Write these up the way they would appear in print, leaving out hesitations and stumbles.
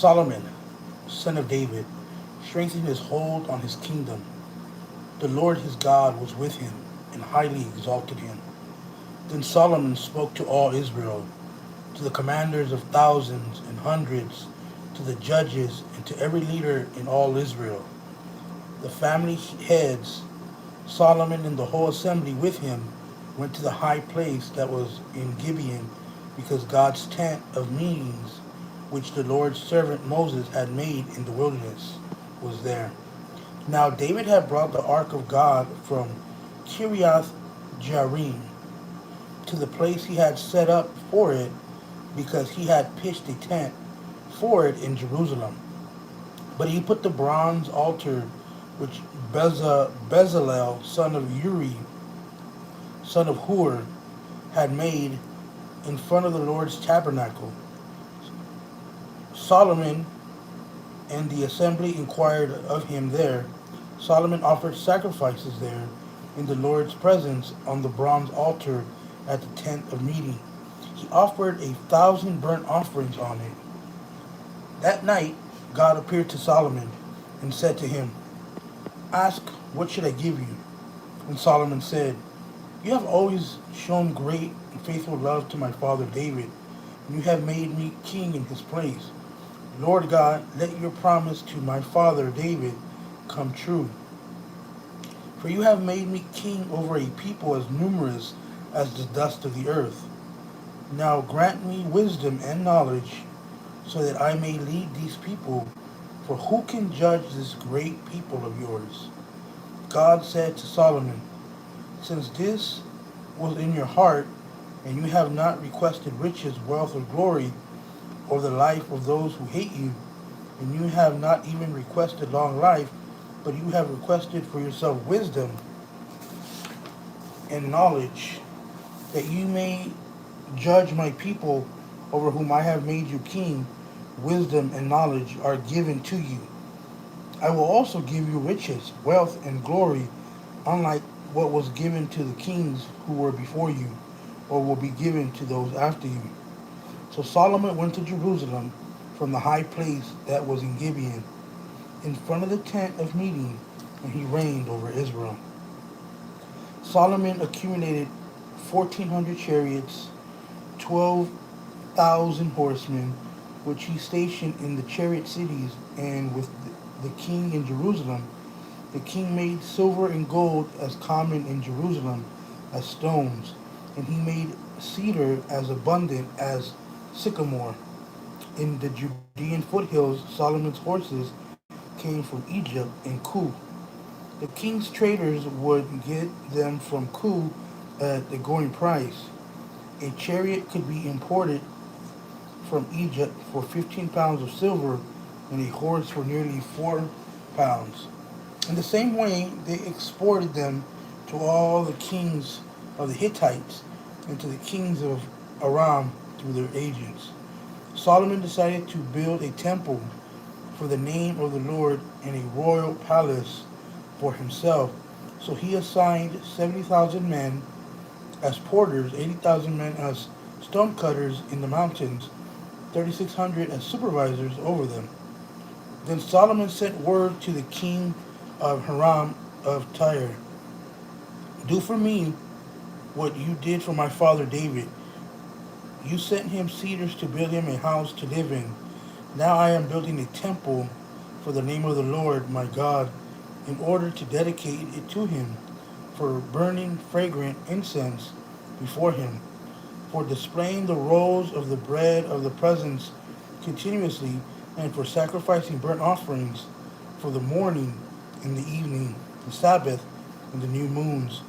Solomon, son of David, strengthened his hold on his kingdom. The Lord his God was with him and highly exalted him. Then Solomon spoke to all Israel, to the commanders of thousands and hundreds, to the judges, and to every leader in all Israel, the family heads. Solomon and the whole assembly with him went to the high place that was in Gibeon, because God's tent of meetings, which the Lord's servant Moses had made in the wilderness, was there. Now David had brought the ark of God from Kiriath Jearim to the place he had set up for it, because he had pitched a tent for it in Jerusalem. But he put the bronze altar which Bezalel, son of Uri, son of Hur, had made in front of the Lord's tabernacle. Solomon and the assembly inquired of him there. Solomon offered sacrifices there in the Lord's presence on the bronze altar at the tent of meeting. He offered 1,000 burnt offerings on it. That night God appeared to Solomon and said to him, "Ask, what should I give you?" And Solomon said, "You have always shown great and faithful love to my father David, and you have made me king in his place. Lord God, let your promise to my father David come true. For you have made me king over a people as numerous as the dust of the earth. Now grant me wisdom and knowledge, so that I may lead these people. For who can judge this great people of yours?" God said to Solomon, "Since this was in your heart, and you have not requested riches, wealth, or glory, or the life of those who hate you, and you have not even requested long life, but you have requested for yourself wisdom and knowledge, that you may judge my people over whom I have made you king, wisdom and knowledge are given to you. I will also give you riches, wealth, and glory, unlike what was given to the kings who were before you, or will be given to those after you." So Solomon went to Jerusalem from the high place that was in Gibeon, in front of the tent of meeting, and he reigned over Israel. Solomon accumulated 1,400 chariots, 12,000 horsemen, which he stationed in the chariot cities, and with the king in Jerusalem. The king made silver and gold as common in Jerusalem as stones, and he made cedar as abundant as sycamore. In the Judean foothills, Solomon's horses came from Egypt and Kue. The king's traders would get them from Kue at the going price. A chariot could be imported from Egypt for 15 pounds of silver, and a horse for nearly 4 pounds. In the same way, they exported them to all the kings of the Hittites and to the kings of Aram through their agents. Solomon decided to build a temple for the name of the Lord and a royal palace for himself. So he assigned 70,000 men as porters, 80,000 men as stonecutters in the mountains, 3,600 as supervisors over them. Then Solomon sent word to the king of Hiram of Tyre, "Do for me what you did for my father David. You sent him cedars to build him a house to live in. Now I am building a temple for the name of the Lord my God, in order to dedicate it to him, for burning fragrant incense before him, for displaying the rolls of the bread of the presence continuously, and for sacrificing burnt offerings for the morning and the evening, the Sabbath and the new moons,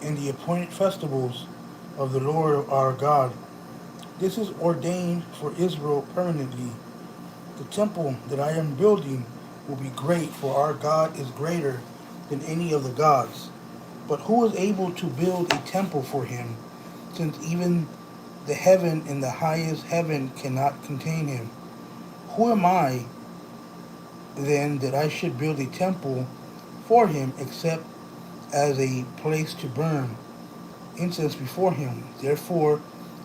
and the appointed festivals of the Lord our God. This is ordained for Israel permanently. The temple that I am building will be great, for our God is greater than any of the gods. But who is able to build a temple for him, since even the heaven and the highest heaven cannot contain him? Who am I, then, that I should build a temple for him, except as a place to burn incense before him? Therefore,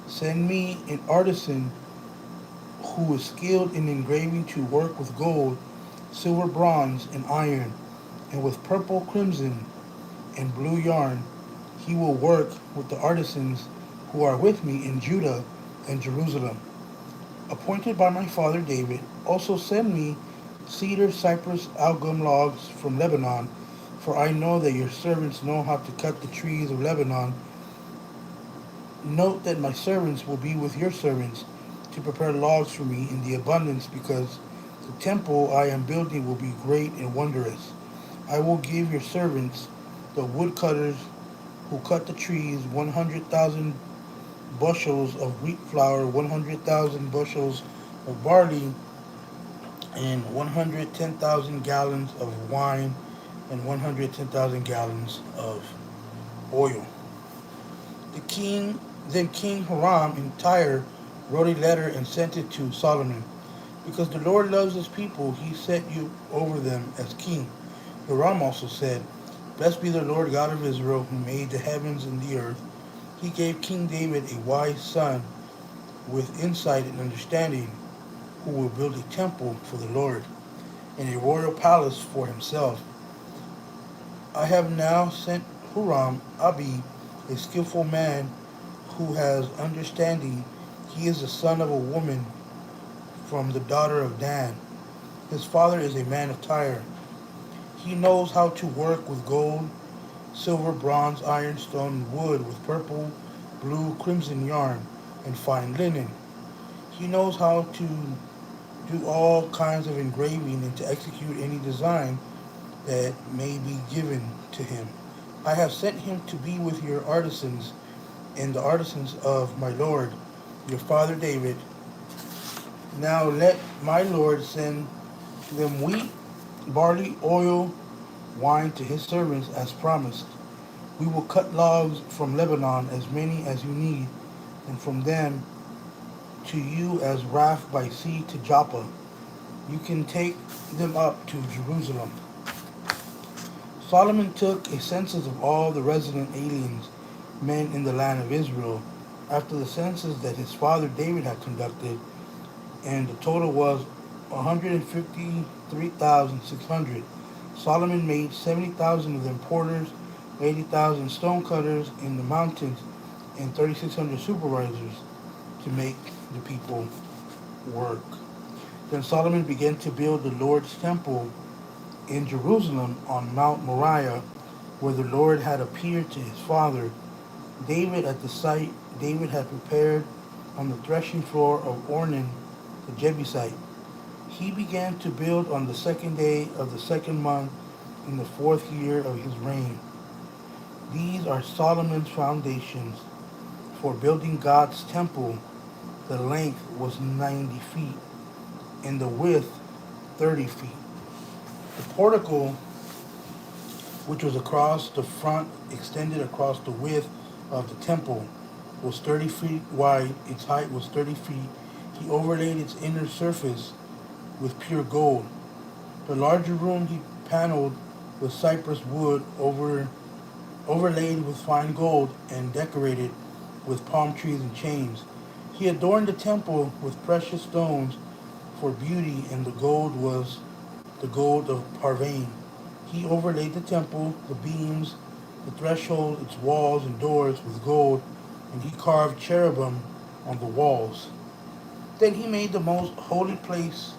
send me an artisan who is skilled in engraving to work with gold, silver, bronze, and iron, and with purple, crimson, and blue yarn. He will work with the artisans who are with me in Judah and Jerusalem, appointed by my father David. Also send me cedar, cypress, algum logs from Lebanon, for I know that your servants know how to cut the trees of Lebanon. Note that my servants will be with your servants to prepare logs for me in the abundance, because the temple I am building will be great and wondrous. I will give your servants, the woodcutters who cut the trees, 100,000 bushels of wheat flour, 100,000 bushels of barley, and 110,000 gallons of wine, and 110,000 gallons of oil. Then King Hiram in Tyre wrote a letter and sent it to Solomon. Because the Lord loves his people, he set you over them as king. Hiram also said, Blessed be the Lord God of Israel, who made the heavens and the earth. He gave King David a wise son with insight and understanding, who will build a temple for the Lord and a royal palace for himself. I have now sent Huram Abi, a skillful man who has understanding. He is the son of a woman from the daughter of Dan. His father is a man of Tyre. He knows how to work with gold, silver, bronze, iron, stone, and wood, with purple, blue, crimson yarn, and fine linen. He knows how to do all kinds of engraving and to execute any design that may be given to him. I have sent him to be with your artisans and the artisans of my lord, your father David. Now let my lord send them wheat, barley, oil, wine to his servants as promised. We will cut logs from Lebanon, as many as you need, and from them to you as raft by sea to Joppa. You can take them up to Jerusalem. Solomon took a census of all the resident aliens, men in the land of Israel, after the census that his father David had conducted, and the total was 153,600. Solomon made 70,000 of them porters, 80,000 stone cutters in the mountains, and 3,600 supervisors to make the people work. Then Solomon began to build the Lord's temple in Jerusalem on Mount Moriah, where the Lord had appeared to his father David at the site David had prepared on the threshing floor of Ornan the Jebusite. He began to build on the second day of the second month in the 4th year of his reign. These are Solomon's foundations for building God's temple. The length was 90 feet, and the width 30 feet. The portico, which was across the front, extended across the width of the temple, was 30 feet wide. Its height was 30 feet. He overlaid its inner surface with pure gold. The larger room he paneled with cypress wood overlaid with fine gold and decorated with palm trees and chains. He adorned the temple with precious stones for beauty, and the gold was the gold of Parvaim. He overlaid the temple, the beams, the threshold, its walls and doors with gold, and he carved cherubim on the walls. Then he made the most holy place,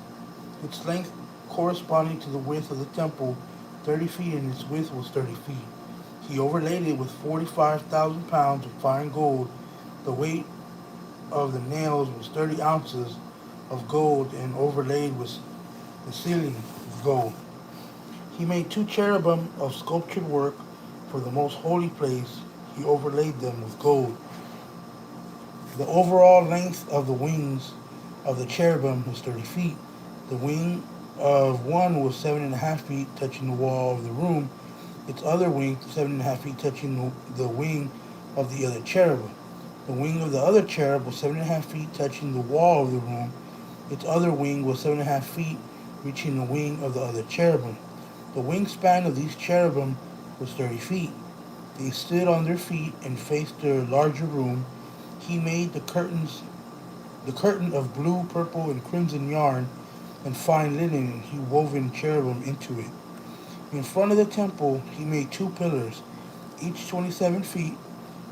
its length corresponding to the width of the temple, 30 feet, and its width was 30 feet. He overlaid it with 45,000 pounds of fine gold. The weight of the nails was 30 ounces of gold, and overlaid with the ceiling with gold. He made 2 cherubim of sculptured work for the most holy place. He overlaid them with gold. The overall length of the wings of the cherubim was 30 feet. The wing of one was 7.5 feet, touching the wall of the room. Its other wing, 7.5 feet, touching the wing of the other cherubim. The wing of the other cherub was 7.5 feet, touching the wall of the room. Its other wing was 7.5 feet, reaching the wing of the other cherubim. The wingspan of these cherubim was 30 feet. They stood on their feet and faced their larger room. He made the curtains The curtain of blue, purple, and crimson yarn and fine linen he woven cherubim into it. In front of the temple he made 2 pillars, each 27 feet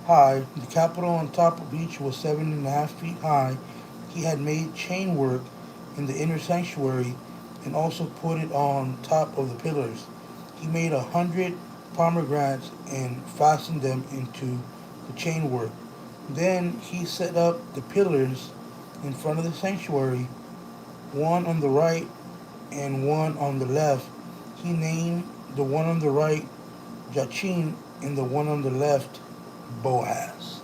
high. The capital on top of each was 7.5 feet high. He had made chain work in the inner sanctuary and also put it on top of the pillars. He made 100 pomegranates and fastened them into the chain work. Then he set up the pillars in front of the sanctuary, one on the right and one on the left. He named the one on the right Jachin and the one on the left Boaz.